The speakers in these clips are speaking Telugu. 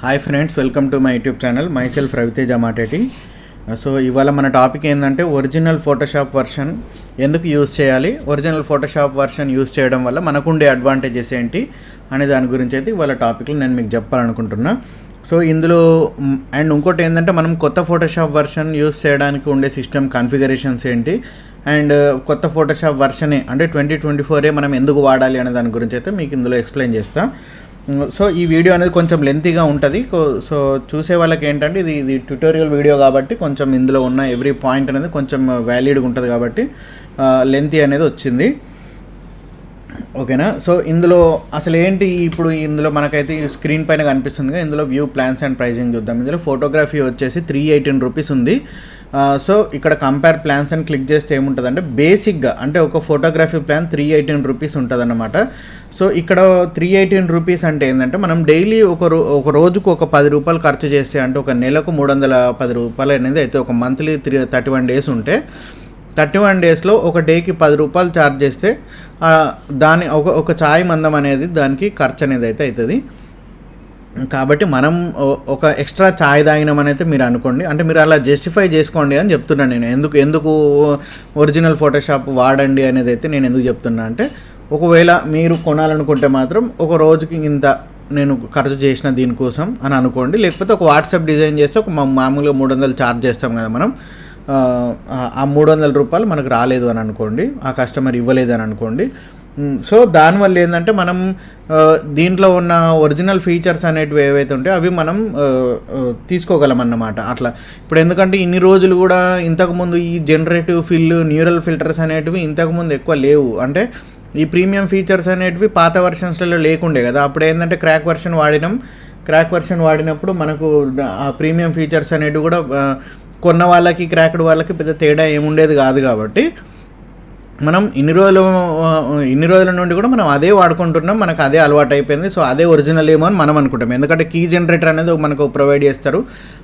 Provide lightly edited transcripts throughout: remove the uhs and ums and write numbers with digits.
Hi friends, welcome to my YouTube channel. Myself Raviteja Mateti. So ఇవాళ మన టాపిక్ ఏంటంటే ఒరిజినల్ ఫోటోషాప్ వర్షన్ ఎందుకు యూజ్ చేయాలి, ఒరిజినల్ ఫోటోషాప్ వర్షన్ యూజ్ చేయడం వల్ల మనకుండే అడ్వాంటేజెస్ ఏంటి అనే దాని గురించి అయితే ఇవాళ టాపిక్లో నేను మీకు చెప్పాలనుకుంటున్నా. సో ఇందులో అండ్ ఇంకోటి ఏంటంటే మనం కొత్త ఫోటోషాప్ వర్షన్ యూజ్ చేయడానికి ఉండే సిస్టమ్ కాన్ఫిగరేషన్స్ ఏంటి అండ్ కొత్త ఫోటోషాప్ వర్షనే అంటే 2024 మనం ఎందుకు వాడాలి అనే దాని గురించి అయితే మీకు ఇందులో ఎక్స్ప్లెయిన్ చేస్తా. సో ఈ వీడియో అనేది కొంచెం లెంతీగా ఉంటుంది. సో చూసే వాళ్ళకి ఏంటంటే ఇది ట్యుటోరియల్ వీడియో కాబట్టి కొంచెం ఇందులో ఉన్న ఎవ్రీ పాయింట్ అనేది కొంచెం వ్యాలిడ్గా ఉంటుంది కాబట్టి లెంతీ అనేది వచ్చింది. ఓకేనా. సో ఇందులో అసలు ఏంటి, ఇప్పుడు ఇందులో మనకైతే స్క్రీన్ పైన కనిపిస్తుంది. ఇందులో వ్యూ ప్లాన్స్ అండ్ ప్రైజింగ్ చూద్దాం. ఇందులో ఫోటోగ్రఫీ వచ్చేసి 318 రూపీస్ ఉంది. సో ఇక్కడ కంపేర్ ప్లాన్స్ అని క్లిక్ చేస్తే ఏముంటుందంటే బేసిక్గా అంటే ఒక ఫోటోగ్రఫీ ప్లాన్ 318 రూపీస్ ఉంటుంది అన్నమాట. సో ఇక్కడ 318 రూపీస్ అంటే ఏంటంటే మనం డైలీ ఒక రోజుకు ఒక 10 రూపాయలు ఖర్చు చేస్తే అంటే ఒక నెలకు 310 రూపాయలు అనేది అయితే ఒక మంత్లీ 31 డేస్ ఉంటే 31 డేస్లో ఒక డేకి 10 రూపాయలు ఛార్జ్ చేస్తే దాని ఒక ఛాయ్ మందం అనేది దానికి ఖర్చు అనేది అయితే అవుతుంది. కాబట్టి మనం ఒక ఎక్స్ట్రా ఛాయ్ తాగినామని అయితే మీరు అనుకోండి, అంటే మీరు అలా జస్టిఫై చేసుకోండి అని చెప్తున్నాను నేను. ఎందుకు ఒరిజినల్ ఫోటోషాప్ వాడండి అనేది అయితే నేను ఎందుకు చెప్తున్నా అంటే, ఒకవేళ మీరు కొనాలనుకుంటే మాత్రం ఒక రోజుకి ఇంత నేను ఖర్చు చేసిన దీనికోసం అని అనుకోండి. లేకపోతే ఒక వాట్సాప్ డిజైన్ చేస్తే ఒక మామూలుగా 300 ఛార్జ్ చేస్తాం కదా మనం, ఆ 300 రూపాయలు మనకు రాలేదు అని అనుకోండి, ఆ కస్టమర్ ఇవ్వలేదు అని అనుకోండి. సో దానివల్ల ఏంటంటే మనం దీంట్లో ఉన్న ఒరిజినల్ ఫీచర్స్ అనేటివి ఏవైతే ఉంటాయో అవి మనం తీసుకోగలం అన్నమాట. అట్లా ఇప్పుడు ఎందుకంటే ఇన్ని రోజులు కూడా ఇంతకుముందు ఈ జనరేటివ్ న్యూరల్ ఫిల్టర్స్ అనేటివి ఇంతకుముందు ఎక్కువ లేవు. అంటే ఈ ప్రీమియం ఫీచర్స్ అనేటివి పాత వర్షన్స్లలో లేకుండే కదా. అప్పుడు ఏంటంటే క్రాక్ వర్షన్ వాడినప్పుడు మనకు ఆ ప్రీమియం ఫీచర్స్ అనేటివి కూడా కొన్న వాళ్ళకి క్రాక్డ్ వాళ్ళకి పెద్ద తేడా ఏముండేది కాదు. కాబట్టి మనం ఇన్ని రోజుల నుండి కూడా మనం అదే వాడుకుంటున్నాం, మనకు అదే అలవాటు అయిపోయింది. సో అదే ఒరిజినల్ ఏమో అని మనం అనుకుంటాం. ఎందుకంటే కీ జనరేటర్ అనేది మనకు ప్రొవైడ్ చేస్తారు.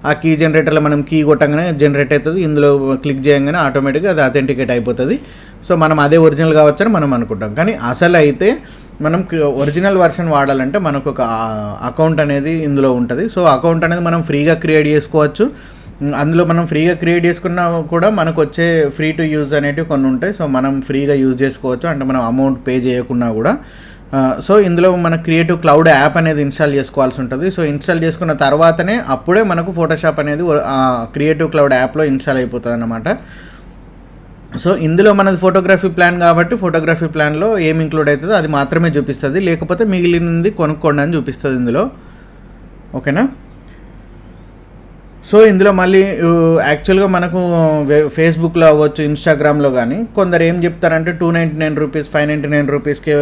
ఆ కీ జనరేటర్లో మనం కీ కొట్టంగానే జనరేట్ అవుతుంది, ఇందులో క్లిక్ చేయగానే ఆటోమేటిక్గా అది అథెంటికేట్ అయిపోతుంది. సో మనం అదే ఒరిజినల్ కావచ్చని మనం అనుకుంటాం. కానీ అసలు అయితే మనం ఒరిజినల్ వర్షన్ వాడాలంటే మనకు ఒక అకౌంట్ అనేది ఇందులో ఉంటుంది. సో అకౌంట్ అనేది మనం ఫ్రీగా క్రియేట్ చేసుకోవచ్చు. అందులో మనం ఫ్రీగా క్రియేట్ చేసుకున్నా కూడా మనకు వచ్చే ఫ్రీ టు యూజ్ అనేటివి కొన్ని ఉంటాయి. సో మనం ఫ్రీగా యూజ్ చేసుకోవచ్చు, అంటే మనం అమౌంట్ పే చేయకున్నా కూడా. సో ఇందులో మన క్రియేటివ్ క్లౌడ్ యాప్ అనేది ఇన్స్టాల్ చేసుకోవాల్సి ఉంటుంది. సో ఇన్స్టాల్ చేసుకున్న తర్వాతనే అప్పుడే మనకు ఫోటోషాప్ అనేది క్రియేటివ్ క్లౌడ్ యాప్లో ఇన్స్టాల్ అయిపోతుంది అన్నమాట. సో ఇందులో మనది ఫోటోగ్రఫీ ప్లాన్ కాబట్టి ఫోటోగ్రఫీ ప్లాన్లో ఏం ఇంక్లూడ్ అవుతుందో అది మాత్రమే చూపిస్తుంది, లేకపోతే మిగిలినది కొనుక్కోండి అని చూపిస్తుంది ఇందులో. ఓకేనా. సో ఇందులో మళ్ళీ యాక్చువల్గా మనకు ఫేస్బుక్లో అవ్వచ్చు, ఇన్స్టాగ్రామ్లో కానీ కొందరు ఏం చెప్తారంటే 299 రూపీస్ 599 రూపీస్కి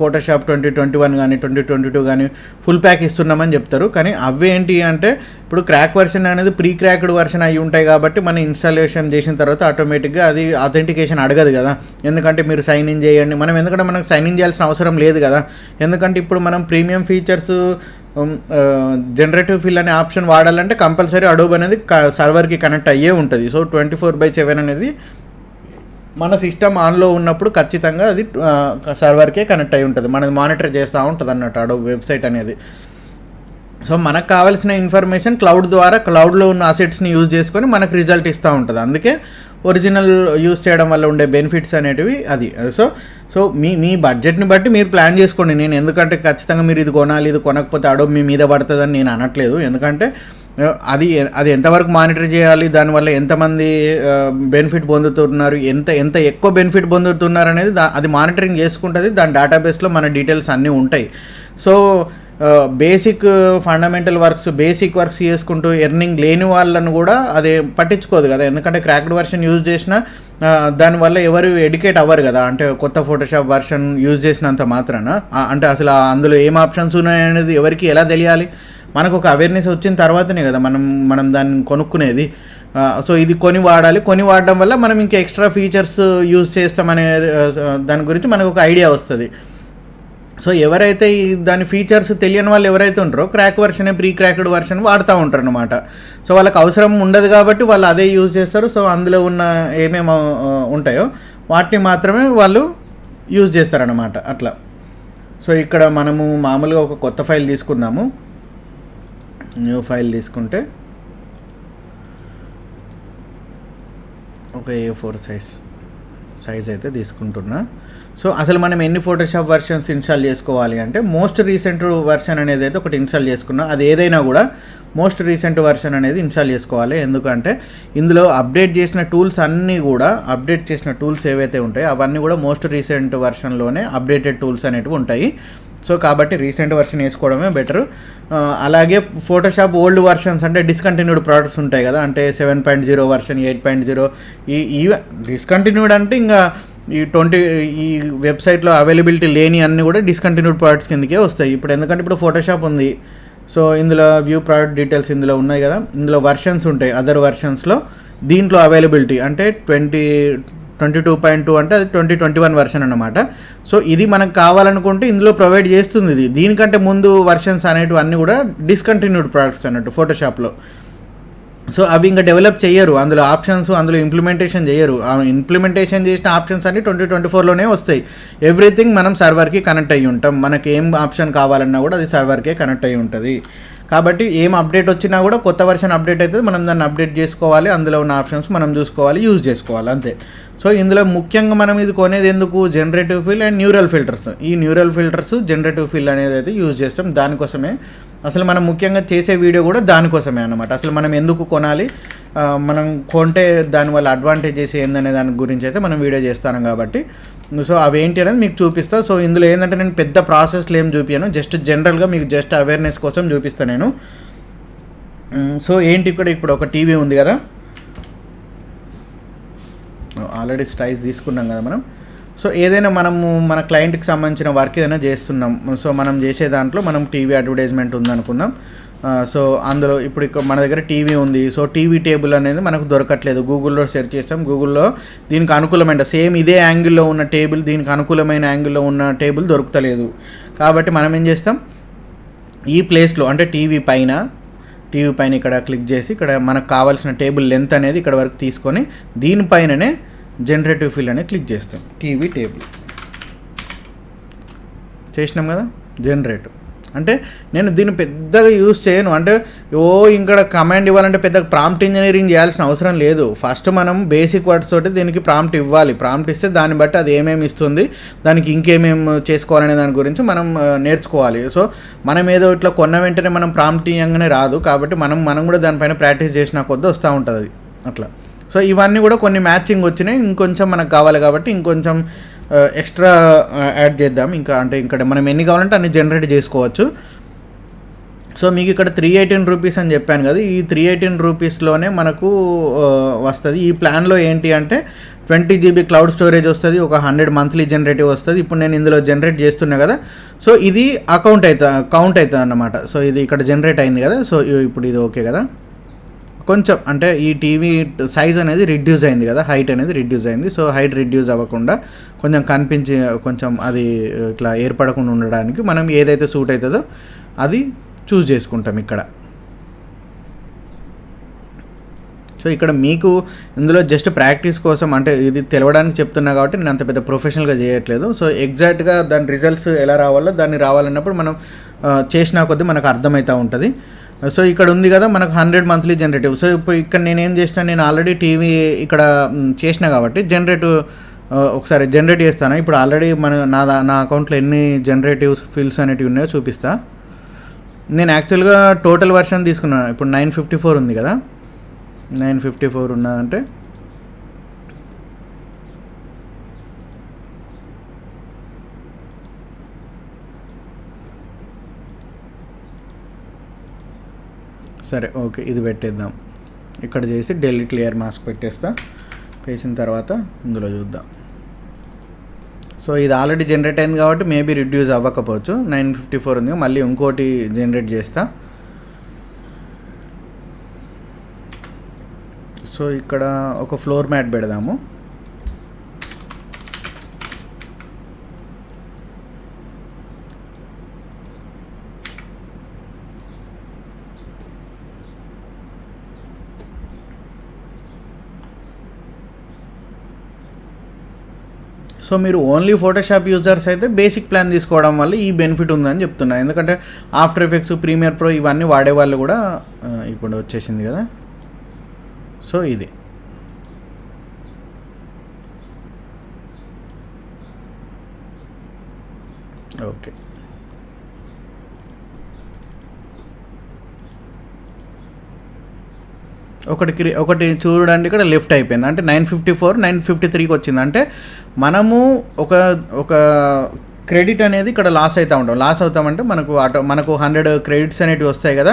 ఫోటోషాప్ 2021 కానీ 2022 కానీ ఫుల్ ప్యాక్ ఇస్తున్నామని చెప్తారు. కానీ అవేంటి అంటే ఇప్పుడు క్రాక్ వర్షన్ అనేది ప్రీ క్రాక్డ్ వర్షన్ అయి ఉంటాయి కాబట్టి మనం ఇన్స్టాలేషన్ చేసిన తర్వాత ఆటోమేటిక్గా అది అథెంటికేషన్ అడగదు కదా. ఎందుకంటే మీరు సైన్ ఇన్ చేయండి, ఎందుకంటే మనకు సైన్ ఇన్ చేయాల్సిన అవసరం లేదు కదా. ఎందుకంటే ఇప్పుడు మనం ప్రీమియం ఫీచర్స్ జనరేటివ్ ఫిల్ అనే ఆప్షన్ వాడాలంటే కంపల్సరీ అడోబ్ అనేది సర్వర్కి కనెక్ట్ అయ్యే ఉంటుంది. సో 24/7 అనేది మన సిస్టమ్ ఆన్లో ఉన్నప్పుడు ఖచ్చితంగా అది సర్వర్కే కనెక్ట్ అయి ఉంటుంది. మనది మానిటర్ చేస్తూ ఉంటుంది అన్నట్టు అడోబ్ వెబ్సైట్ అనేది. సో మనకు కావాల్సిన ఇన్ఫర్మేషన్ క్లౌడ్లో ఉన్న అసెట్స్ని యూజ్ చేసుకొని మనకు రిజల్ట్ ఇస్తూ ఉంటుంది. అందుకే ఒరిజినల్ యూజ్ చేయడం వల్ల ఉండే బెనిఫిట్స్ అనేటివి అది. సో మీ బడ్జెట్ని బట్టి మీరు ప్లాన్ చేసుకోండి. నేను ఎందుకంటే ఖచ్చితంగా మీరు ఇది కొనాలి, ఇది కొనకపోతే అడోబ్ మీ మీద పడుతుందని నేను అనట్లేదు. ఎందుకంటే అది ఎంతవరకు మానిటర్ చేయాలి, దానివల్ల ఎంతమంది బెనిఫిట్ పొందుతున్నారు, ఎంత ఎక్కువ బెనిఫిట్ పొందుతున్నారు అనేది అది మానిటరింగ్ చేసుకుంటుంది. దాని డేటాబేస్లో మన డీటెయిల్స్ అన్నీ ఉంటాయి. So basic fundamental basic works చేసుకుంటూ ఎర్నింగ్ లేని వాళ్ళను కూడా అది పట్టించుకోదు కదా. ఎందుకంటే క్రాక్డ్ వర్షన్ యూజ్ చేసినా దానివల్ల ఎవరు ఎడ్యుకేట్ అవ్వరు కదా. అంటే కొత్త ఫోటోషాప్ వర్షన్ యూజ్ చేసినంత మాత్రాన అంటే అసలు అందులో ఏం ఆప్షన్స్ ఉన్నాయనేది ఎవరికి ఎలా తెలియాలి? మనకు ఒక అవేర్నెస్ వచ్చిన తర్వాతనే కదా మనం దాన్ని కొనుక్కునేది. సో ఇది కొని వాడడం వల్ల మనం ఇంకా ఎక్స్ట్రా ఫీచర్స్ యూజ్ చేస్తామనే దాని గురించి మనకు ఒక ఐడియా వస్తుంది. సో ఎవరైతే దాని ఫీచర్స్ తెలియని వాళ్ళు ఎవరైతే ఉంటారో crack version pre cracked version వాడుతూ ఉంటారు అనమాట. సో వాళ్ళకి అవసరం ఉండదు కాబట్టి వాళ్ళు అదే యూజ్ చేస్తారు. సో అందులో ఉన్న ఏమేమి ఉంటాయో వాటిని మాత్రమే వాళ్ళు యూజ్ చేస్తారనమాట అట్లా. సో ఇక్కడ మనము మామూలుగా ఒక కొత్త ఫైల్ తీసుకుందాము. న్యూ ఫైల్ తీసుకుంటే ఒక A4 సైజ్ అయితే తీసుకుంటున్నా. సో అసలు మనం ఎన్ని ఫోటోషాప్ వర్షన్స్ ఇన్స్టాల్ చేసుకోవాలి అంటే మోస్ట్ రీసెంట్ వర్షన్ అనేది అయితే ఒకటి ఇన్స్టాల్ చేసుకున్నా. అది ఏదైనా కూడా మోస్ట్ రీసెంట్ వర్షన్ అనేది ఇన్స్టాల్ చేసుకోవాలి. ఎందుకంటే ఇందులో అప్డేట్ చేసిన టూల్స్ అన్నీ కూడా అప్డేట్ చేసిన టూల్స్ ఏవైతే ఉంటాయో అవన్నీ కూడా మోస్ట్ రీసెంట్ వర్షన్లోనే అప్డేటెడ్ టూల్స్ అనేటివి ఉంటాయి. సో కాబట్టి రీసెంట్ వర్షన్ వేసుకోవడమే బెటర్. అలాగే ఫోటోషాప్ ఓల్డ్ వర్షన్స్ అంటే డిస్కంటిన్యూడ్ ప్రోడక్ట్స్ ఉంటాయి కదా, అంటే 7.0 వర్షన్, 8.0 ఈ డిస్కంటిన్యూడ్ అంటే ఇంకా ఈ వెబ్సైట్లో అవైలబిలిటీ లేని అన్నీ కూడా డిస్కంటిన్యూడ్ ప్రోడక్ట్స్ కిందకే వస్తాయి. ఇప్పుడు ఎందుకంటే ఇప్పుడు ఫోటోషాప్ ఉంది, సో ఇందులో వ్యూ ప్రోడక్ట్ డీటెయిల్స్ ఇందులో ఉన్నాయి కదా, ఇందులో వర్షన్స్ ఉంటాయి. అదర్ వర్షన్స్లో దీంట్లో అవైలబిలిటీ అంటే 22.2 అంటే అది 2021 వర్షన్ అన్నమాట. సో ఇది మనకు కావాలనుకుంటే ఇందులో ప్రొవైడ్ చేస్తుంది. ఇది దీనికంటే ముందు వర్షన్స్ అనేటివి అన్నీ కూడా డిస్కంటిన్యూడ్ ప్రోడక్ట్స్ అన్నట్టు ఫోటోషాప్లో. సో అవి ఇంకా డెవలప్ చేయరు, అందులో ఆప్షన్స్ అందులో ఇంప్లిమెంటేషన్ చేయరు. ఇంప్లిమెంటేషన్ చేసిన ఆప్షన్స్ అన్ని 2024లోనే వస్తాయి. ఎవ్రీథింగ్ మనం సర్వర్కి కనెక్ట్ అయ్యి ఉంటాం. మనకి ఏం ఆప్షన్ కావాలన్నా కూడా అది సర్వర్కే కనెక్ట్ అయ్యి ఉంటుంది. కాబట్టి ఏం అప్డేట్ వచ్చినా కూడా కొత్త వర్షన్ అప్డేట్ అయితే మనం దాన్ని అప్డేట్ చేసుకోవాలి, అందులో ఉన్న ఆప్షన్స్ మనం చూసుకోవాలి, యూజ్ చేసుకోవాలి, అంతే. సో ఇందులో ముఖ్యంగా మనం ఇది కొనేది ఎందుకు, generative fill and neural filters. ఈ న్యూరల్ ఫిల్టర్స్ జనరేటివ్ ఫిల్ అనేది అయితే యూజ్ చేస్తాం. దానికోసమే అసలు మనం ముఖ్యంగా చేసే వీడియో కూడా దానికోసమే అన్నమాట. అసలు మనం ఎందుకు కొనాలి, మనం కొంటే దానివల్ల అడ్వాంటేజెస్ ఏందనే దాని గురించి అయితే మనం వీడియో చేస్తాను కాబట్టి. సో అవేంటి అనేది మీకు చూపిస్తాను. సో ఇందులో ఏంటంటే నేను పెద్ద ప్రాసెస్లు ఏం చూపించాను, జస్ట్ జనరల్గా మీకు జస్ట్ అవేర్నెస్ కోసం చూపిస్తాను నేను. సో ఏంటి ఇప్పుడు ఒక టీవీ ఉంది కదా, ఆల్రెడీ స్టైల్స్ తీసుకున్నాం కదా మనం. సో ఏదైనా మనము మన క్లయింట్కి సంబంధించిన వర్క్ ఏదైనా చేస్తున్నాం, సో మనం చేసే దాంట్లో మనం టీవీ అడ్వర్టైజ్మెంట్ ఉందనుకుందాం. సో అందులో ఇప్పుడు మన దగ్గర టీవీ ఉంది. సో టీవీ టేబుల్ అనేది మనకు దొరకట్లేదు, గూగుల్లో సెర్చ్ చేస్తాం, గూగుల్లో దీనికి అనుకూలమైన సేమ్ ఇదే యాంగిల్లో ఉన్న టేబుల్, దీనికి అనుకూలమైన యాంగిల్లో ఉన్న టేబుల్ దొరుకుతలేదు. కాబట్టి మనం ఏం చేస్తాం, ఈ ప్లేస్లో అంటే టీవీ పైన ఇక్కడ క్లిక్ చేసి ఇక్కడ మనకు కావాల్సిన టేబుల్ లెంత్ అనేది ఇక్కడ వరకు తీసుకొని దీనిపైననే జనరేటివ్ ఫిల్ అనేది క్లిక్ చేస్తాం. టీవీ టేబుల్ చేసినాం కదా, జనరేటివ్ అంటే నేను దీన్ని పెద్దగా యూజ్ చేయను. అంటే ఇక్కడ కమాండ్ ఇవ్వాలంటే పెద్ద ప్రాంప్ట్ ఇంజనీరింగ్ చేయాల్సిన అవసరం లేదు. ఫస్ట్ మనం బేసిక్ వర్డ్స్ తోటి దీనికి ప్రాంప్ట్ ఇవ్వాలి. ప్రాంప్ట్ ఇస్తే దాన్ని బట్టి అది ఏమేమి ఇస్తుంది, దానికి ఇంకేమేమి చేసుకోవాలనే దాని గురించి మనం నేర్చుకోవాలి. సో మనం ఏదో ఇట్లా కొన్న వెంటనే మనం ప్రాంప్ట్ ఇవ్వగానే రాదు. కాబట్టి మనం కూడా దానిపైన ప్రాక్టీస్ చేసిన కొద్దీ వస్తూ ఉంటుంది అది అట్లా. సో ఇవన్నీ కూడా కొన్ని మ్యాచింగ్ వచ్చినాయి, ఇంకొంచెం మనకు కావాలి కాబట్టి ఇంకొంచెం ఎక్స్ట్రా యాడ్ చేద్దాం. ఇక్కడ మనం ఎన్ని కావాలంటే అన్ని జనరేట్ చేసుకోవచ్చు. సో మీకు ఇక్కడ 318 రూపీస్ అని చెప్పాను కదా, ఈ 318 రూపీస్లోనే మనకు వస్తుంది. ఈ ప్లాన్లో ఏంటి అంటే 20 GB క్లౌడ్ స్టోరేజ్ వస్తుంది, ఒక 100 మంత్లీ జనరేటివ్ వస్తుంది. ఇప్పుడు నేను ఇందులో జనరేట్ చేస్తున్నా కదా, సో ఇది కౌంట్ అవుతుంది అన్నమాట. సో ఇది ఇక్కడ జనరేట్ అయింది కదా, సో ఇప్పుడు ఇది ఓకే కదా. కొంచెం అంటే ఈ టీవీ సైజ్ అనేది రిడ్యూస్ అయింది కదా, హైట్ అనేది రిడ్యూస్ అయింది. సో హైట్ రిడ్యూస్ అవ్వకుండా కొంచెం అది ఇట్లా ఏర్పడకుండా ఉండడానికి మనం ఏదైతే సూట్ అవుతుందో అది చూస్ చేసుకుంటాం ఇక్కడ. సో ఇక్కడ మీకు ఇందులో జస్ట్ ప్రాక్టీస్ కోసం అంటే ఇది తెలవడానికి చెప్తున్నా కాబట్టి నేను అంత పెద్ద ప్రొఫెషనల్గా చేయట్లేదు. సో ఎగ్జాక్ట్గా దాని రిజల్ట్స్ ఎలా రావాలో దాన్ని రావాలన్నప్పుడు మనం చేసిన కొద్దీ మనకు అర్థమవుతూ ఉంటుంది. సో ఇక్కడ ఉంది కదా మనకు 100 మంత్లీ జనరేటివ్. సో ఇప్పుడు ఇక్కడ నేనేం చేసినా, నేను ఆల్రెడీ టీవీ ఇక్కడ చేసిన కాబట్టి ఒకసారి జనరేట్ చేస్తాను. ఇప్పుడు ఆల్రెడీ నా అకౌంట్లో ఎన్ని జనరేటివ్ ఫిల్స్ అనేటివి ఉన్నాయో చూపిస్తా. నేను యాక్చువల్గా టోటల్ వర్షన్ తీసుకున్నాను. ఇప్పుడు 954 ఉంది కదా, 954 ఉన్నదంటే సరే ఓకే, ఇది పెట్టేద్దాం. ఇక్కడ చేసి డెలిట్ క్లియర్ మాస్క్ పెట్టేస్తా. వేసిన తర్వాత ఇందులో చూద్దాం. సో ఇది ఆల్రెడీ జనరేట్ అయింది కాబట్టి మేబీ రిడ్యూస్ అవ్వకపోవచ్చు. 954 ఉంది, మళ్ళీ ఇంకోటి జనరేట్ చేస్తా. సో ఇక్కడ ఒక ఫ్లోర్ మ్యాట్ పెడదాము. సో మీరు ఓన్లీ ఫోటోషాప్ యూజర్స్ అయితే బేసిక్ ప్లాన్ తీసుకోవడం వల్ల ఈ బెనిఫిట్ ఉందని చెప్తున్నా. ఎందుకంటే ఆఫ్టర్ ఎఫెక్ట్స్, ప్రీమియర్ ప్రో ఇవన్నీ వాడేవాళ్ళు కూడా ఇప్పుడు వచ్చేసింది కదా. సో ఇది ఓకే. ఒకటి చూడండి, ఇక్కడ లెఫ్ట్ అయిపోయింది అంటే 954 953కి వచ్చింది. అంటే మనము ఒక క్రెడిట్ అనేది ఇక్కడ లాస్ అవుతామంటే మనకు 100 క్రెడిట్స్ అనేవి వస్తాయి కదా.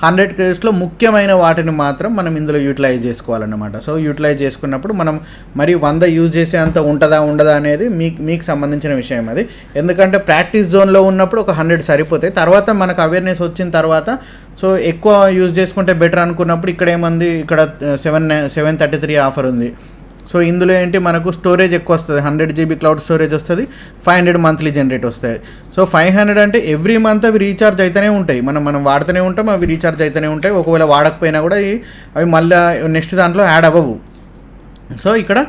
100 క్రెడిట్స్లో ముఖ్యమైన వాటిని మాత్రం మనం ఇందులో యూటిలైజ్ చేసుకోవాలన్నమాట. సో యూటిలైజ్ చేసుకున్నప్పుడు మనం మరి 100 యూజ్ చేసే అంత ఉండదా అనేది మీకు సంబంధించిన విషయం అది. ఎందుకంటే ప్రాక్టీస్ జోన్లో ఉన్నప్పుడు ఒక 100 సరిపోతాయి. తర్వాత మనకు అవేర్నెస్ వచ్చిన తర్వాత సో ఎక్కువ యూజ్ చేసుకుంటే బెటర్ అనుకున్నప్పుడు ఇక్కడ ఏమంది, ఇక్కడ 733 ఆఫర్ ఉంది. సో ఇందులో ఏంటి, మనకు స్టోరేజ్ ఎక్కువ వస్తుంది, 100 GB క్లౌడ్ స్టోరేజ్ వస్తుంది, 500 మంత్లీ జనరేట్ వస్తాయి. సో 500 అంటే ఎవ్రీ మంత్ అవి రీఛార్జ్ అయితేనే ఉంటాయి, మనం వాడుతూనే ఉంటాం, అవి రీఛార్జ్ అయితేనే ఉంటాయి. ఒకవేళ వాడకపోయినా కూడా అవి మళ్ళీ నెక్స్ట్ దాంట్లో యాడ్ అవ్వవు. సో ఇక్కడ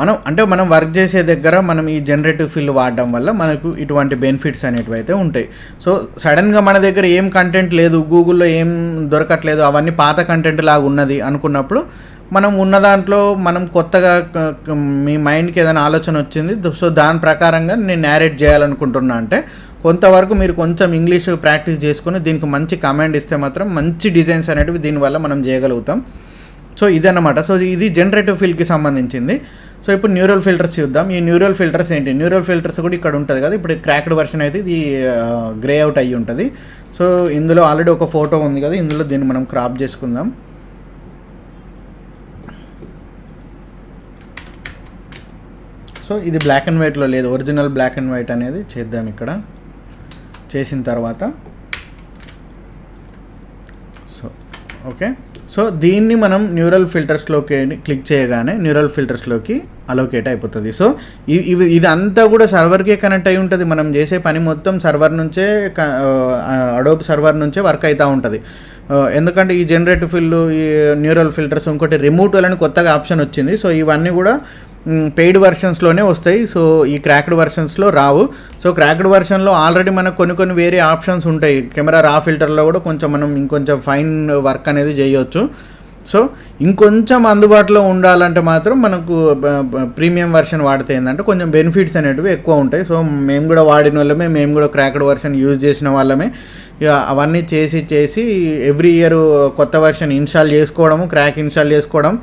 మనం వర్క్ చేసే దగ్గర మనం ఈ జనరేటివ్ ఫిల్ వాడడం వల్ల మనకు ఇటువంటి బెనిఫిట్స్ అనేటివి అయితే ఉంటాయి. సో సడన్గా మన దగ్గర ఏం కంటెంట్ లేదు, గూగుల్లో ఏం దొరకట్లేదు, అవన్నీ పాత కంటెంట్ లాగా ఉన్నది అనుకున్నప్పుడు మనం ఉన్న దాంట్లో మనం కొత్తగా మీ మైండ్కి ఏదైనా ఆలోచన వచ్చింది, సో దాని ప్రకారంగా నేను నేరేట్ చేయాలనుకుంటున్నా అంటే కొంతవరకు మీరు కొంచెం ఇంగ్లీష్ ప్రాక్టీస్ చేసుకొని దీనికి మంచి కమాండ్ ఇస్తే మాత్రం మంచి డిజైన్స్ అనేటివి దీనివల్ల మనం చేయగలుగుతాం. సో ఇదన్నమాట. సో ఇది జనరేటివ్ ఫిల్కి సంబంధించింది. సో ఇప్పుడు న్యూరల్ ఫిల్టర్స్ చూద్దాం. ఈ న్యూరల్ ఫిల్టర్స్ ఏంటి, న్యూరల్ ఫిల్టర్స్ కూడా ఇక్కడ ఉంటుంది కదా. ఇప్పుడు క్రాక్డ్ వర్షన్ అయితే ఇది గ్రే అవుట్ అయ్యి ఉంటుంది. సో ఇందులో ఆల్రెడీ ఒక ఫోటో ఉంది కదా, ఇందులో దీన్ని మనం క్రాప్ చేసుకుందాం. సో ఇది బ్లాక్ అండ్ వైట్లో లేదు, ఒరిజినల్ బ్లాక్ అండ్ వైట్ అనేది చేద్దాం. ఇక్కడ చేసిన తర్వాత సో ఓకే. సో దీన్ని మనం న్యూరల్ ఫిల్టర్స్లోకి క్లిక్ చేయగానే న్యూరల్ ఫిల్టర్స్లోకి అలోకేట్ అయిపోతుంది. సో ఇదంతా కూడా సర్వర్కే కనెక్ట్ అయి ఉంటుంది. మనం చేసే పని మొత్తం సర్వర్ నుంచే, అడోబ్ సర్వర్ నుంచే వర్క్ అవుతూ ఉంటుంది. ఎందుకంటే ఈ జనరేటివ్ ఫిల్, ఈ న్యూరల్ ఫిల్టర్స్, ఇంకోటి రిమూట్ అని కొత్తగా ఆప్షన్ వచ్చింది. సో ఇవన్నీ కూడా పెయిడ్ వర్షన్స్లోనే వస్తాయి. సో ఈ క్రాక్డ్ వర్షన్స్లో రావు. సో క్రాక్డ్ వర్షన్లో ఆల్రెడీ మనకు కొన్ని వేరే ఆప్షన్స్ ఉంటాయి. కెమెరా రా ఫిల్టర్లో కూడా మనం ఇంకొంచెం ఫైన్ వర్క్ అనేది చేయొచ్చు. సో ఇంకొంచెం అందుబాటులో ఉండాలంటే మాత్రం మనకు ప్రీమియం వర్షన్ వాడితే ఏంటంటే కొంచెం బెనిఫిట్స్ అనేటివి ఎక్కువ ఉంటాయి. సో మేము కూడా వాడిన వాళ్ళమే, మేము కూడా క్రాక్డ్ వర్షన్ యూజ్ చేసిన వాళ్ళమే. అవన్నీ చేసి ఎవ్రీ ఇయర్ కొత్త వర్షన్ ఇన్స్టాల్ చేసుకోవడము, క్రాక్ ఇన్స్టాల్ చేసుకోవడం,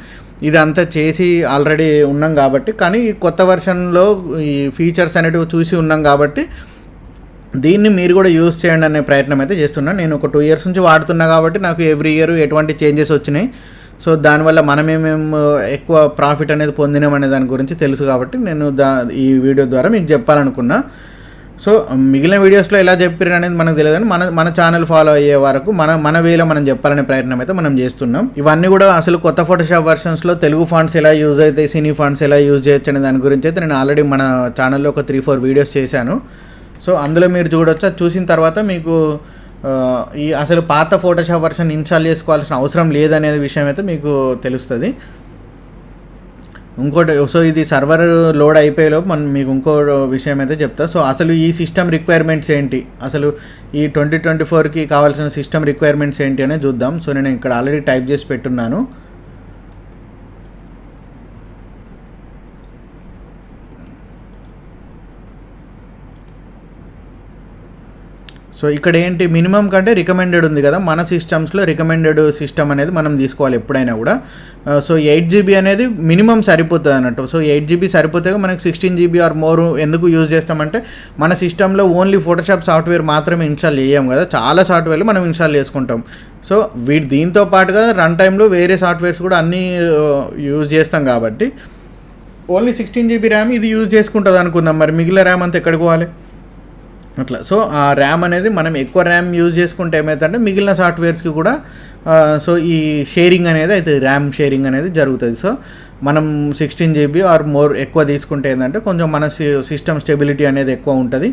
ఇదంతా చేసి ఆల్రెడీ ఉన్నాం కాబట్టి, కానీ ఈ కొత్త వర్షన్లో ఈ ఫీచర్స్ అనేటివి చూసి ఉన్నాం కాబట్టి దీన్ని మీరు కూడా యూజ్ చేయండి అనే ప్రయత్నం అయితే చేస్తున్నాను. నేను ఒక 2 years నుంచి వాడుతున్నా కాబట్టి నాకు ఎవ్రీ ఇయర్ ఎటువంటి చేంజెస్ వచ్చినాయి, సో దానివల్ల మనమేమేమి ఎక్కువ ప్రాఫిట్ అనేది పొందినాం అనే దాని గురించి తెలుసు కాబట్టి నేను ఈ వీడియో ద్వారా మీకు చెప్పాలనుకున్నా. సో మిగిలిన వీడియోస్లో ఎలా చెప్పారు అనేది మనకు తెలియదు, కానీ మన ఛానల్ ఫాలో అయ్యే వరకు మన వేలో మనం చెప్పాలనే ప్రయత్నం అయితే మనం చేస్తున్నాం. ఇవన్నీ కూడా అసలు కొత్త ఫోటోషాప్ వర్షన్స్లో తెలుగు ఫాంట్స్ ఎలా యూజ్ అవుతాయి, సినీ ఫాంట్స్ ఎలా యూజ్ చేయొచ్చు అనే దాని గురించి అయితే నేను ఆల్రెడీ మన ఛానల్లో ఒక 3-4 వీడియోస్ చేశాను. సో అందులో మీరు చూడొచ్చు. చూసిన తర్వాత మీకు ఈ అసలు పాత ఫోటోషాప్ వర్షన్ ఇన్స్టాల్ చేసుకోవాల్సిన అవసరం లేదనే విషయం అయితే మీకు తెలుస్తుంది. ఇంకోటి, సో ఇది సర్వర్ లోడ్ అయిపోయేలోపు మీకు ఇంకో విషయం అయితే చెప్తా. సో అసలు ఈ సిస్టమ్ రిక్వైర్మెంట్స్ ఏంటి, అసలు ఈ 2024కి కావాల్సిన సిస్టమ్ రిక్వైర్మెంట్స్ ఏంటి అనేది చూద్దాం. సో నేను ఇక్కడ ఆల్రెడీ టైప్ చేసి పెట్టున్నాను. సో ఇక్కడ ఏంటి, మినిమం కంటే రికమెండెడ్ ఉంది కదా, మన సిస్టమ్స్లో రికమెండెడ్ సిస్టమ్ అనేది మనం తీసుకోవాలి ఎప్పుడైనా కూడా. సో 8 GB అనేది మినిమం సరిపోతుంది అన్నట్టు. సో 8 GB సరిపోతే మనకు 16 GB ఆర్ మోర్ ఎందుకు యూజ్ చేస్తామంటే మన సిస్టంలో ఓన్లీ ఫోటోషాప్ సాఫ్ట్వేర్ మాత్రమే ఇన్స్టాల్ చేయం కదా, చాలా సాఫ్ట్వేర్లు మనం ఇన్స్టాల్ చేసుకుంటాం. సో దీంతో పాటుగా రన్ టైంలో వేరే సాఫ్ట్వేర్స్ కూడా అన్నీ యూజ్ చేస్తాం కాబట్టి ఓన్లీ 16 GB ర్యామ్ ఇది యూజ్ చేసుకుంటుంది అనుకుందాం. మరి మిగిలిన ర్యామ్ అంతా ఎక్కడికి పోవాలి అట్లా. సో ఆ ర్యామ్ అనేది మనం ఎక్కువ ర్యామ్ యూజ్ చేసుకుంటే ఏమవుతుందంటే మిగిలిన సాఫ్ట్వేర్స్కి కూడా సో ఈ షేరింగ్ అనేది అయితే ర్యామ్ షేరింగ్ అనేది జరుగుతుంది. సో మనం 16 GB ఆర్ మోర్ ఎక్కువ తీసుకుంటే ఏంటంటే కొంచెం మన సిస్టమ్ స్టెబిలిటీ అనేది ఎక్కువ ఉంటుంది.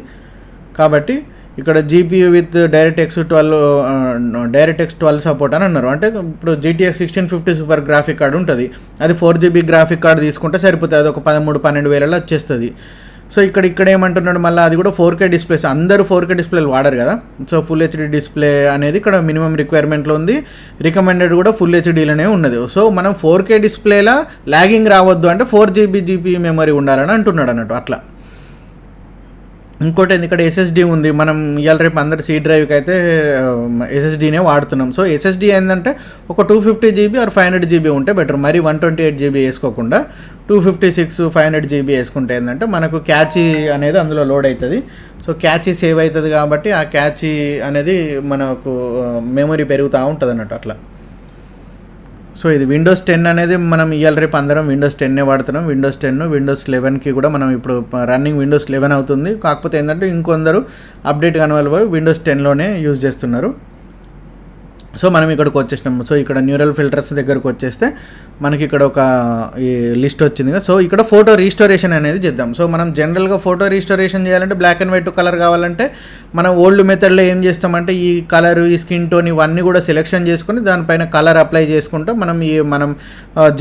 కాబట్టి ఇక్కడ GPU విత్ డైరెక్ట్ఎక్స్ 12 సపోర్ట్ అని అన్నారు. అంటే ఇప్పుడు GTX 1650 సూపర్ గ్రాఫిక్ కార్డ్ ఉంటుంది, అది 4 GB గ్రాఫిక్ కార్డ్ తీసుకుంటే సరిపోతుంది, అది ఒక 13-12 వేలలో వచ్చేస్తుంది. సో ఇక్కడ ఏమంటున్నాడు మళ్ళీ, అది కూడా 4K డిస్ప్లేస్. అందరూ 4K డిస్ప్లేలు వాడరు కదా. సో ఫుల్ హెచ్డీ డిస్ప్లే అనేది ఇక్కడ మినిమం రిక్వైర్మెంట్లో ఉంది, రికమెండెడ్ కూడా ఫుల్ హెచ్డీలోనే ఉన్నది. సో మనం 4K డిస్ప్లేలా ల్యాగింగ్ రావద్దు అంటే 4GB జీబీ మెమరీ ఉండాలని అంటున్నాడు అన్నట్టు అట్లా. ఇంకోటి ఇక్కడ SSD ఉంది. మనం ఇవాళ రేపు అందరు C డ్రైవ్కి అయితే SSDనే వాడుతున్నాం. సో SSD ఏంటంటే ఒక 250GB ఆర్ 500GB ఉంటే బెటర్. మరి 128GB వేసుకోకుండా 256, 500GB వేసుకుంటే ఏంటంటే మనకు క్యాచీ అనేది అందులో లోడ్ అవుతుంది. సో క్యాచీ సేవ్ అవుతుంది కాబట్టి ఆ క్యాచీ అనేది మనకు మెమరీ పెరుగుతూ ఉంటుంది అన్నట్టు అట్లా. సో ఇది Windows 10 అనేది మనం ఇవాళ రేపు అందరం Windows 10 వాడుతున్నాం. Windows 10, Windows 11కి కూడా మనం ఇప్పుడు రన్నింగ్ Windows 11 అవుతుంది. కాకపోతే ఏంటంటే ఇంకొందరు అప్డేట్ కాని వాళ్ళు Windows 10లోనే యూజ్ చేస్తున్నారు. సో మనం ఇక్కడికి వచ్చేసినాము. సో ఇక్కడ న్యూరల్ ఫిల్టర్స్ దగ్గరకు వచ్చేస్తే మనకి ఇక్కడ ఒక ఈ లిస్ట్ వచ్చింది కదా. సో ఇక్కడ ఫోటో రీస్టోరేషన్ అనేది చేద్దాం. సో మనం జనరల్గా ఫోటో రీస్టోరేషన్ చేయాలంటే బ్లాక్ అండ్ వైట్ కలర్ కావాలంటే మనం ఓల్డ్ మెథడ్లో ఏం చేస్తామంటే ఈ కలర్, ఈ స్కిన్ టోన్ ఇవన్నీ కూడా సెలెక్షన్ చేసుకుని దానిపైన కలర్ అప్లై చేసుకుంటూ మనం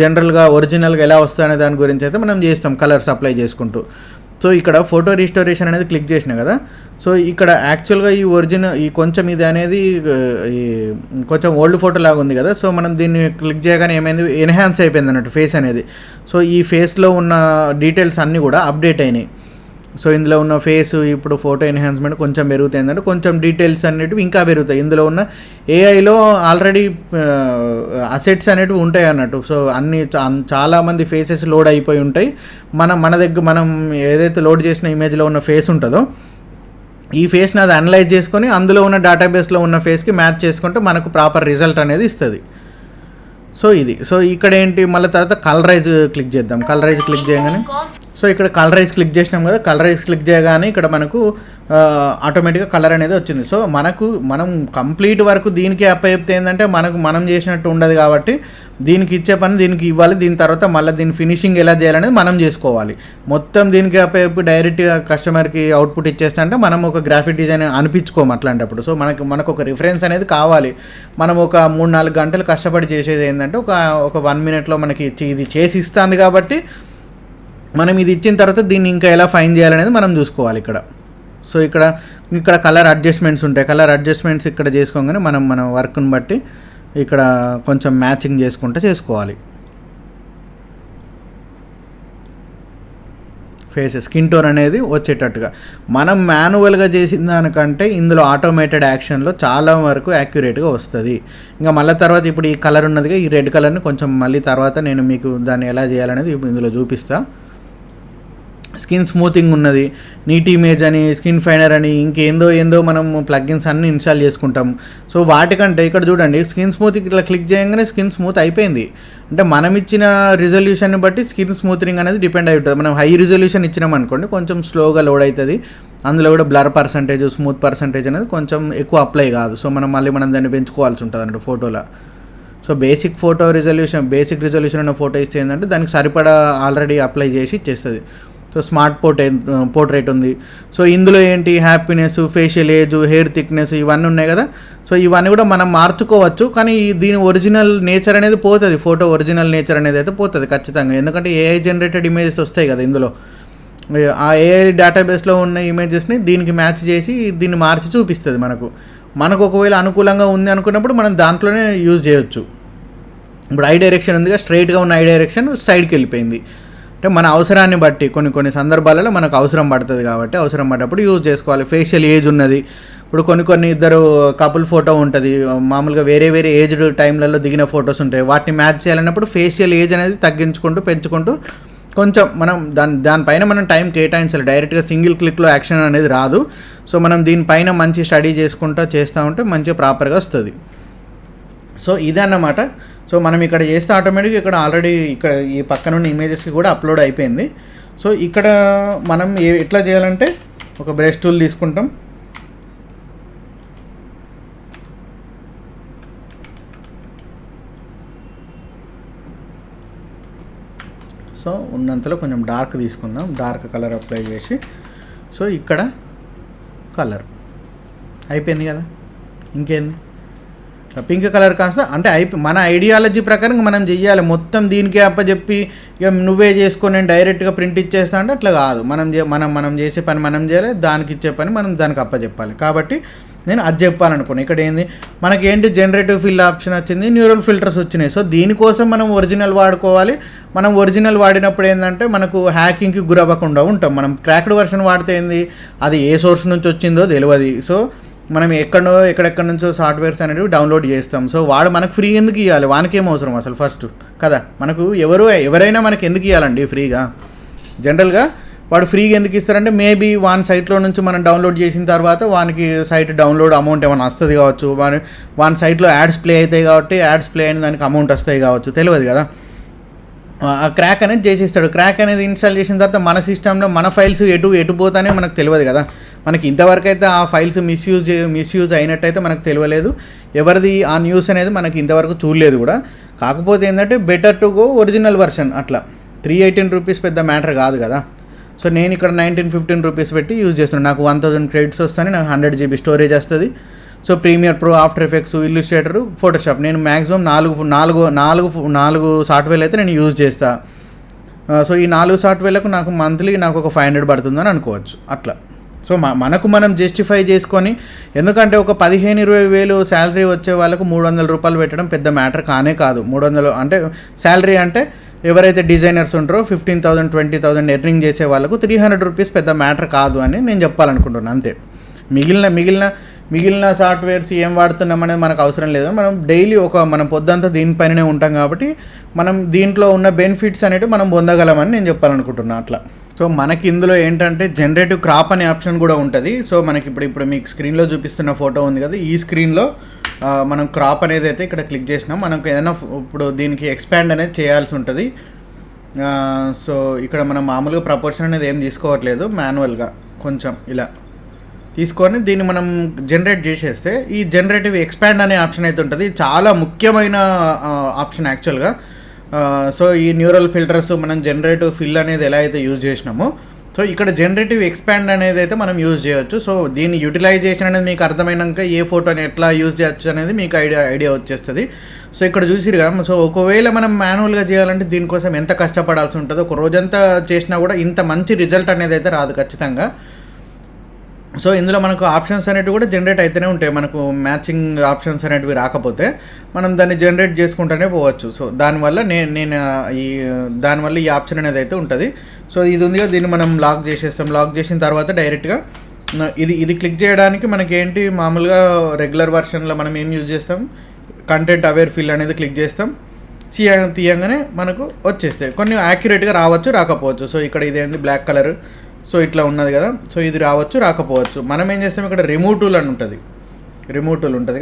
జనరల్గా ఒరిజినల్గా ఎలా వస్తాయనే దాని గురించి అయితే మనం చేస్తాం కలర్స్ అప్లై చేసుకుంటూ. సో ఇక్కడ ఫోటో రీస్టోరేషన్ అనేది క్లిక్ చేసిన కదా. సో ఇక్కడ యాక్చువల్గా ఈ కొంచెం ఇది అనేది ఈ కొంచెం ఓల్డ్ ఫోటో లాగా ఉంది కదా. సో మనం దీన్ని క్లిక్ చేయగానే ఏమైంది, ఎన్హాన్స్ అయిపోయింది అన్నట్టు ఫేస్ అనేది. సో ఈ ఫేస్లో ఉన్న డీటెయిల్స్ అన్నీ కూడా అప్డేట్ అయినాయి. సో ఇందులో ఉన్న ఫేస్ ఇప్పుడు ఫోటో ఎన్హాన్స్మెంట్ కొంచెం పెరుగుతాయి అంటే కొంచెం డీటెయిల్స్ అనేటివి ఇంకా పెరుగుతాయి. ఇందులో ఉన్న ఏఐలో ఆల్రెడీ అసెట్స్ అనేటివి ఉంటాయి అన్నట్టు. సో చాలామంది ఫేసెస్ లోడ్ అయిపోయి ఉంటాయి. మనం ఏదైతే లోడ్ చేసిన ఇమేజ్లో ఉన్న ఫేస్ ఉంటుందో ఈ ఫేస్ని అది అనలైజ్ చేసుకొని అందులో ఉన్న డేటాబేస్లో ఉన్న ఫేస్కి మ్యాచ్ చేసుకుంటే మనకు ప్రాపర్ రిజల్ట్ అనేది ఇస్తుంది. సో ఇది. సో ఇక్కడ ఏంటి మళ్ళీ తర్వాత కలరైజ్ క్లిక్ చేద్దాం. కలరైజ్ క్లిక్ చేయగానే సో ఇక్కడ కలరైజ్ క్లిక్ చేసినాం కదా. కలరైజ్ క్లిక్ చేయగానే ఇక్కడ మనకు ఆటోమేటిక్గా కలర్ అనేది వచ్చింది. సో మనం కంప్లీట్ వర్క్ దీనికి అప్పచెప్తే ఏంటంటే మనం చేసినట్టు ఉండదు కాబట్టి దీనికి ఇచ్చే పని దీనికి ఇవ్వాలి. దీని తర్వాత మళ్ళీ దీని ఫినిషింగ్ ఎలా చేయాలనేది మనం చేసుకోవాలి. మొత్తం దీనికి అప్పచెప్పి డైరెక్ట్గా కస్టమర్కి అవుట్పుట్ ఇచ్చేస్తే అంటే మనం ఒక గ్రాఫిక్ డిజైన్ అనిపించుకోము అట్లాంటప్పుడు. సో మనకు ఒక రిఫరెన్స్ అనేది కావాలి. మనం ఒక 3-4 గంటలు కష్టపడి చేసేది ఏంటంటే ఒక 1 మినిట్లో మనకి ఇది చేసి ఇస్తుంది కాబట్టి మనం ఇది ఇచ్చిన తర్వాత దీన్ని ఇంకా ఎలా ఫైన్ చేయాలనేది మనం చూసుకోవాలి ఇక్కడ. సో ఇక్కడ కలర్ అడ్జస్ట్మెంట్స్ ఉంటాయి. కలర్ అడ్జస్ట్మెంట్స్ ఇక్కడ చేసుకోగానే మన వర్క్ని బట్టి ఇక్కడ కొంచెం మ్యాచింగ్ చేసుకుంటే చేసుకోవాలి. ఫేస్ స్కిన్ టోన్ అనేది వచ్చేటట్టుగా మనం మాన్యువల్గా చేసిన దానికంటే ఇందులో ఆటోమేటెడ్ యాక్షన్లో చాలా వరకు యాక్యురేట్గా వస్తుంది. ఇంకా మళ్ళీ తర్వాత ఇప్పుడు ఈ కలర్ ఉన్నదిగా ఈ రెడ్ కలర్ని కొంచెం మళ్ళీ తర్వాత నేను మీకు దాన్ని ఎలా చేయాలనేది ఇందులో చూపిస్తా. స్కిన్ స్మూతింగ్ ఉన్నది, నీట్ ఇమేజ్ అని, స్కిన్ ఫైనర్ అని, ఇంకేందో మనం ప్లగ్గిన్స్ అన్నీ ఇన్స్టాల్ చేసుకుంటాం. సో వాటికంటే ఇక్కడ చూడండి స్కిన్ స్మూతింగ్ ఇట్లా క్లిక్ చేయగానే స్కిన్ స్మూత్ అయిపోయింది. అంటే మనం ఇచ్చిన రిజల్యూషన్ని బట్టి స్కిన్ స్మూతింగ్ అనేది డిపెండ్ అయి ఉంటుంది. మనం హై రిజల్యూషన్ ఇచ్చినాం అనుకోండి కొంచెం స్లోగా లోడ్ అవుతుంది. అందులో కూడా బ్లర్ పర్సంటేజ్, స్మూత్ పర్సంటేజ్ అనేది కొంచెం ఎక్కువ అప్లై కాదు. సో మనం దాన్ని పెంచుకోవాల్సి ఉంటుంది అన్నట్టు ఫోటోలో. సో బేసిక్ రిజల్యూషన్ ఉన్న ఫోటో ఇస్తే ఏంటంటే దానికి సరిపడా ఆల్రెడీ అప్లై చేసి ఇచ్చేస్తుంది. సో స్మార్ట్ పోర్ట్రేట్ ఉంది. సో ఇందులో ఏంటి happiness, facial age, hair thickness ఇవన్నీ ఉన్నాయి కదా. సో ఇవన్నీ కూడా మనం మార్చుకోవచ్చు. కానీ దీని ఒరిజినల్ నేచర్ అనేది పోతుంది. ఫోటో ఒరిజినల్ నేచర్ అనేది అయితే పోతుంది ఖచ్చితంగా. ఎందుకంటే ఏఐ జనరేటెడ్ ఇమేజెస్ వస్తాయి కదా ఇందులో. ఆ ఏఐ డేటాబేస్లో ఉన్న ఇమేజెస్ని దీనికి మ్యాచ్ చేసి దీన్ని మార్చి చూపిస్తుంది మనకు ఒకవేళ అనుకూలంగా ఉంది అనుకున్నప్పుడు మనం దాంట్లోనే యూజ్ చేయొచ్చు. ఇప్పుడు ఐ డైరెక్షన్ ఉందిగా, స్ట్రైట్గా ఉన్న ఐ డైరెక్షన్ సైడ్కి వెళ్ళిపోయింది. అంటే మన అవసరాన్ని బట్టి కొన్ని సందర్భాలలో మనకు అవసరం పడుతుంది కాబట్టి అవసరం పడ్డప్పుడు యూజ్ చేసుకోవాలి. ఫేషియల్ ఏజ్ ఉన్నది. ఇప్పుడు కొన్ని ఇద్దరు కపుల్ ఫోటో ఉంటుంది, మామూలుగా వేరే ఏజ్డ్ టైంలలో దిగిన ఫొటోస్ ఉంటాయి. వాటిని మ్యాచ్ చేయాలన్నప్పుడు ఫేషియల్ ఏజ్ అనేది తగ్గించుకుంటూ పెంచుకుంటూ కొంచెం మనం దానిపైన మనం టైం కేటాయించాలి. డైరెక్ట్గా సింగిల్ క్లిక్లో యాక్షన్ అనేది రాదు. సో మనం దీనిపైన మంచి స్టడీ చేసుకుంటూ చేస్తూ ఉంటే మంచిగా ప్రాపర్గా వస్తుంది. సో ఇదన్నమాట. సో మనం ఇక్కడ చేస్తే ఆటోమేటిక్గా ఇక్కడ ఆల్రెడీ ఇక్కడ ఈ పక్కన ఉన్న ఇమేజెస్కి కూడా అప్లోడ్ అయిపోయింది. సో ఇక్కడ మనం ఎట్లా చేయాలంటే ఒక బ్రష్ టూల్ తీసుకుంటాం. సో ఉన్నంతలో కొంచెం డార్క్ తీసుకుందాం. డార్క్ కలర్ అప్లై చేసి సో ఇక్కడ కలర్ అయిపోయింది కదా, ఇంకేంది పింక్ కలర్ కాస్త అంటే మన ఐడియాలజీ ప్రకారం మనం చెయ్యాలి, మొత్తం దీనికే అప్పచెప్పి ఇక నువ్వే చేసుకొని నేను డైరెక్ట్గా ప్రింట్ ఇచ్చేస్తా అంటే అట్లా కాదు. మనం చేసే పని మనం చేయాలి, దానికి ఇచ్చే పని మనం దానికి అప్పచెప్పాలి. కాబట్టి నేను అది చెప్పాలనుకున్నాను. ఇక్కడ ఏంది మనకేంటి జనరేటివ్ ఫిల్ ఆప్షన్ వచ్చింది, న్యూరల్ ఫిల్టర్స్ వచ్చినాయి. సో దీనికోసం మనం ఒరిజినల్ వాడుకోవాలి. మనం ఒరిజినల్ వాడినప్పుడు ఏంటంటే మనకు హ్యాకింగ్కి గురవ్వకుండా ఉంటాం. మనం క్రాక్డ్ వర్షన్ వాడితే ఏంది, అది ఏ సోర్స్ నుంచి వచ్చిందో తెలియదు. సో మనం ఎక్కడెక్కడ నుంచో సాఫ్ట్వేర్స్ అనేవి డౌన్లోడ్ చేస్తాం. సో వాడు మనకు ఫ్రీ ఎందుకు ఇవ్వాలి, వానికి ఏం అవసరం అసలు ఫస్ట్ కదా. మనకు ఎవరైనా మనకి ఎందుకు ఇవ్వాలండి ఫ్రీగా? జనరల్గా వాడు ఫ్రీగా ఎందుకు ఇస్తారంటే మేబీ వాని సైట్లో నుంచి మనం డౌన్లోడ్ చేసిన తర్వాత వానికి సైట్ డౌన్లోడ్ అమౌంట్ ఏమైనా వస్తుంది కావచ్చు, వాని సైట్లో యాడ్స్ ప్లే అవుతాయి కాబట్టి యాడ్స్ ప్లే అయిన దానికి అమౌంట్ వస్తాయి కావచ్చు, తెలియదు కదా. ఆ క్రాక్ అనేది చేసేస్తాడు. క్రాక్ అనేది ఇన్స్టాల్ చేసిన తర్వాత మన సిస్టంలో మన ఫైల్స్ ఎటు పోతానే మనకు తెలియదు కదా. మనకి ఇంతవరకు అయితే ఆ ఫైల్స్ మిస్యూజ్ అయినట్టయితే మనకు తెలియలేదు. ఎవరిది ఆ న్యూస్ అనేది మనకి ఇంతవరకు చూడలేదు కూడా. కాకపోతే ఏంటంటే better to go original version. అట్లా 318 రూపీస్ పెద్ద మ్యాటర్ కాదు కదా. సో నేను ఇక్కడ 1915 రూపీస్ పెట్టి యూజ్ చేస్తున్నాను. నాకు 1000 క్రెడిట్స్ వస్తాయి, నాకు 100 GB స్టోరేజ్ వస్తుంది. So Premiere Pro, after effects, Illustrator, Photoshop నేను మ్యాక్సిమం నాలుగు సాఫ్ట్వేర్లు అయితే నేను యూజ్ చేస్తాను. సో ఈ 4 సాఫ్ట్వేర్లకు నాకు మంత్లీ నాకు ఒక 500 పడుతుందని అనుకోవచ్చు అట్లా. సో మనకు మనం జస్టిఫై చేసుకొని, ఎందుకంటే ఒక 15-20 వేలు శాలరీ వచ్చే వాళ్ళకు 300 రూపాయలు పెట్టడం పెద్ద మ్యాటర్ కానే కాదు. 300 అంటే శాలరీ అంటే ఎవరైతే డిజైనర్స్ ఉంటారో 15,000 20,000 ఎర్నింగ్ చేసే వాళ్ళకు 300 రూపీస్ పెద్ద మ్యాటర్ కాదు అని నేను చెప్పాలనుకుంటున్నాను అంతే. మిగిలిన సాఫ్ట్వేర్స్ ఏం వాడుతున్నాం అనేది మనకు అవసరం లేదు. మనం డైలీ మనం పొద్దంతా దీనిపైనే ఉంటాం కాబట్టి మనం దీంట్లో ఉన్న బెనిఫిట్స్ అనేవి మనం పొందగలమని నేను చెప్పాలనుకుంటున్నాను అట్లా. సో మనకి ఇందులో ఏంటంటే జనరేటివ్ క్రాప్ అనే ఆప్షన్ కూడా ఉంటుంది. సో మనకి ఇప్పుడు మీకు స్క్రీన్లో చూపిస్తున్న ఫోటో ఉంది కదా, ఈ స్క్రీన్లో మనం క్రాప్ అనేది అయితే ఇక్కడ క్లిక్ చేసినాం. మనకు ఏదైనా ఇప్పుడు దీనికి ఎక్స్పాండ్ అనేది చేయాల్సి ఉంటుంది. సో ఇక్కడ మనం మామూలుగా ప్రపోర్షన్ అనేది ఏం తీసుకోవట్లేదు, మాన్యువల్గా కొంచెం ఇలా తీసుకొని దీన్ని మనం జనరేట్ చేసేస్తే ఈ జనరేటివ్ ఎక్స్పాండ్ అనే ఆప్షన్ అయితే ఉంటుంది. చాలా ముఖ్యమైన ఆప్షన్ యాక్చువల్గా. సో ఈ న్యూరల్ ఫిల్టర్స్ మనం జనరేటివ్ ఫిల్ అనేది ఎలా అయితే యూజ్ చేసినామో, సో ఇక్కడ జనరేటివ్ ఎక్స్పాండ్ అనేది అయితే మనం యూజ్ చేయొచ్చు. సో దీని యూటిలైజేషన్ అనేది మీకు అర్థమైనాక ఏ ఫోటోని ఎట్లా యూజ్ చేయొచ్చు అనేది మీకు ఐడియా వచ్చేస్తుంది. సో ఇక్కడ చూసిరుగా. సో ఒకవేళ మనం మాన్యువల్గా చేయాలంటే దీనికోసం ఎంత కష్టపడాల్సి ఉంటుందో, ఒక రోజంతా చేసినా కూడా ఇంత మంచి రిజల్ట్ అనేది అయితే రాదు ఖచ్చితంగా. సో ఇందులో మనకు ఆప్షన్స్ అనేవి కూడా జనరేట్ అయితేనే ఉంటాయి. మనకు మ్యాచింగ్ ఆప్షన్స్ అనేటివి రాకపోతే మనం దాన్ని జనరేట్ చేసుకుంటూనే పోవచ్చు. సో దానివల్ల దానివల్ల ఈ ఆప్షన్ అనేది అయితే ఉంటుంది. సో ఇది ఉంది కదా, దీన్ని మనం లాక్ చేసేస్తాం. లాక్ చేసిన తర్వాత డైరెక్ట్గా ఇది క్లిక్ చేయడానికి మనకేంటి, మామూలుగా రెగ్యులర్ వర్షన్లో మనం ఏం యూజ్ చేస్తాం, కంటెంట్ అవేర్ ఫిల్ అనేది క్లిక్ చేస్తాం. తీయంగానే మనకు వచ్చేస్తాయి. కొన్ని యాక్యురేట్గా రావచ్చు, రాకపోవచ్చు. సో ఇక్కడ ఇదేంటి బ్లాక్ కలర్, సో ఇట్లా ఉన్నది కదా. సో ఇది రావచ్చు, రాకపోవచ్చు. మనం ఏం చేస్తాం, ఇక్కడ రిమూవ్ టూల్ అని ఉంటుంది,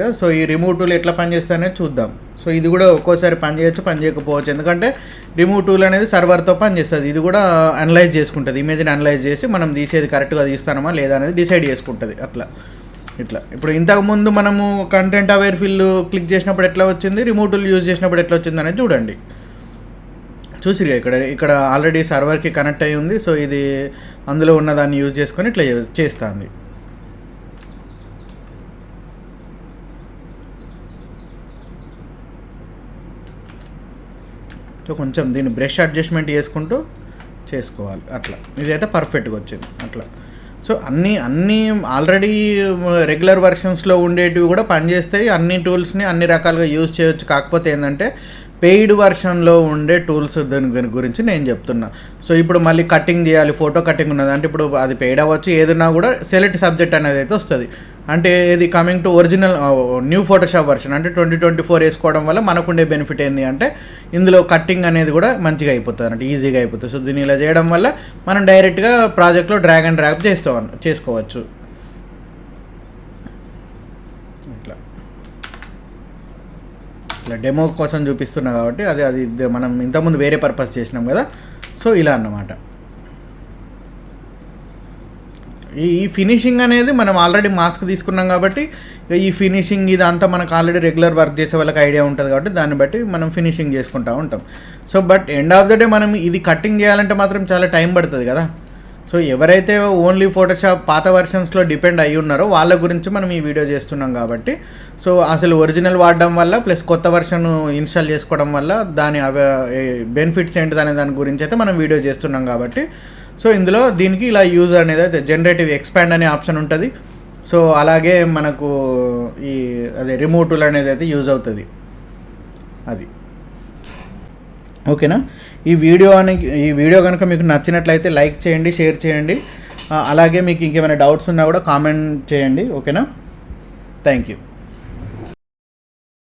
కదా. సో ఈ రిమూవ్ టూల్ ఎట్లా పనిచేస్తాయనే చూద్దాం. సో ఇది కూడా ఒక్కోసారి పని చేయొచ్చు, పని చేయకపోవచ్చు. ఎందుకంటే రిమూవ్ టూల్ అనేది సర్వర్తో పనిచేస్తుంది. ఇది కూడా అనలైజ్ చేసుకుంటుంది, ఇమేజ్ని అనలైజ్ చేసి మనం తీసేది కరెక్ట్గా తీస్తానమా లేదా అనేది డిసైడ్ చేసుకుంటుంది ఇట్లా. ఇప్పుడు ఇంతకుముందు మనము కంటెంట్ అవేర్ ఫిల్ క్లిక్ చేసినప్పుడు ఎట్లా వచ్చింది, రిమూవ్ టూల్ యూజ్ చేసినప్పుడు ఎట్లా వచ్చింది అనేది చూడండి. చూసిరుగా ఇక్కడ ఆల్రెడీ సర్వర్కి కనెక్ట్ అయ్యి ఉంది. సో ఇది అందులో ఉన్న దాన్ని యూజ్ చేసుకొని ఇట్లా చేస్తుంది. సో కొంచెం దీన్ని బ్రష్ అడ్జస్ట్మెంట్ చేసుకుంటూ చేసుకోవాలి అట్లా. ఇదైతే పర్ఫెక్ట్గా వచ్చింది అట్లా. సో అన్నీ ఆల్రెడీ రెగ్యులర్ వర్షన్స్లో ఉండేటివి కూడా పనిచేస్తాయి. అన్ని టూల్స్ని అన్ని రకాలుగా యూజ్ చేయొచ్చు. కాకపోతే ఏంటంటే పెయిడ్ వర్షన్లో ఉండే టూల్స్ దాని గురించి నేను చెప్తున్నా. సో ఇప్పుడు మళ్ళీ కటింగ్ చేయాలి, ఫోటో కటింగ్ ఉన్నది అంటే ఇప్పుడు అది పెయిడ్ అవ్వచ్చు, ఏదన్నా కూడా సెలెక్ట్ సబ్జెక్ట్ అనేది అయితే వస్తుంది. అంటే ఇది coming to original new Photoshop version అంటే 2024 వేసుకోవడం వల్ల మనకుండే బెనిఫిట్ ఏంటి అంటే ఇందులో కట్టింగ్ అనేది కూడా మంచిగా అయిపోతుంది, అంటే ఈజీగా అయిపోతుంది. సో దీన్ని ఇలా చేయడం వల్ల మనం డైరెక్ట్గా ప్రాజెక్ట్లో డ్రాగ్ అండ్ డ్రాప్ చేసుకోవచ్చు. ఇట్లా డెమో కోసం చూపిస్తున్నా కాబట్టి అది మనం ఇంతకుముందు వేరే పర్పస్ చేసినాం కదా. సో ఇలా అన్నమాట. ఈ ఫినిషింగ్ అనేది మనం ఆల్రెడీ మాస్క్ తీసుకున్నాం కాబట్టి ఈ ఫినిషింగ్ ఇదంతా మనకు ఆల్రెడీ రెగ్యులర్ వర్క్ చేసే వాళ్ళకి ఐడియా ఉంటుంది కాబట్టి దాన్ని బట్టి మనం ఫినిషింగ్ చేసుకుంటూ ఉంటాం. So but end of the day మనం ఇది కటింగ్ చేయాలంటే మాత్రం చాలా టైం పడుతుంది కదా. సో సో ఎవరైతే ఓన్లీ ఫోటోషాప్ పాత వర్షన్స్లో డిపెండ్ అయ్యి ఉన్నారో వాళ్ళ గురించి మనం ఈ వీడియో చేస్తున్నాం కాబట్టి, సో అసలు ఒరిజినల్ వాడడం వల్ల ప్లస్ కొత్త వర్షన్ ఇన్స్టాల్ చేసుకోవడం వల్ల దాని బెనిఫిట్స్ ఏంటి అనే దాని గురించి అయితే మనం వీడియో చేస్తున్నాం కాబట్టి, సో ఇందులో దీనికి ఇలా యూజ్ అనేది అయితే జనరేటివ్ ఎక్స్పాండ్ అనే ఆప్షన్ ఉంటుంది. సో అలాగే మనకు ఈ రిమూవ్ టూల్ అనేది అయితే యూజ్ అవుతుంది. అది ఓకేనా. ఈ వీడియో కనుక మీకు నచ్చినట్లయితే లైక్ చేయండి, షేర్ చేయండి. అలాగే మీకు ఇంకేమైనా డౌట్స్ ఉన్నా కూడా కామెంట్ చేయండి. ఓకేనా. Thank you.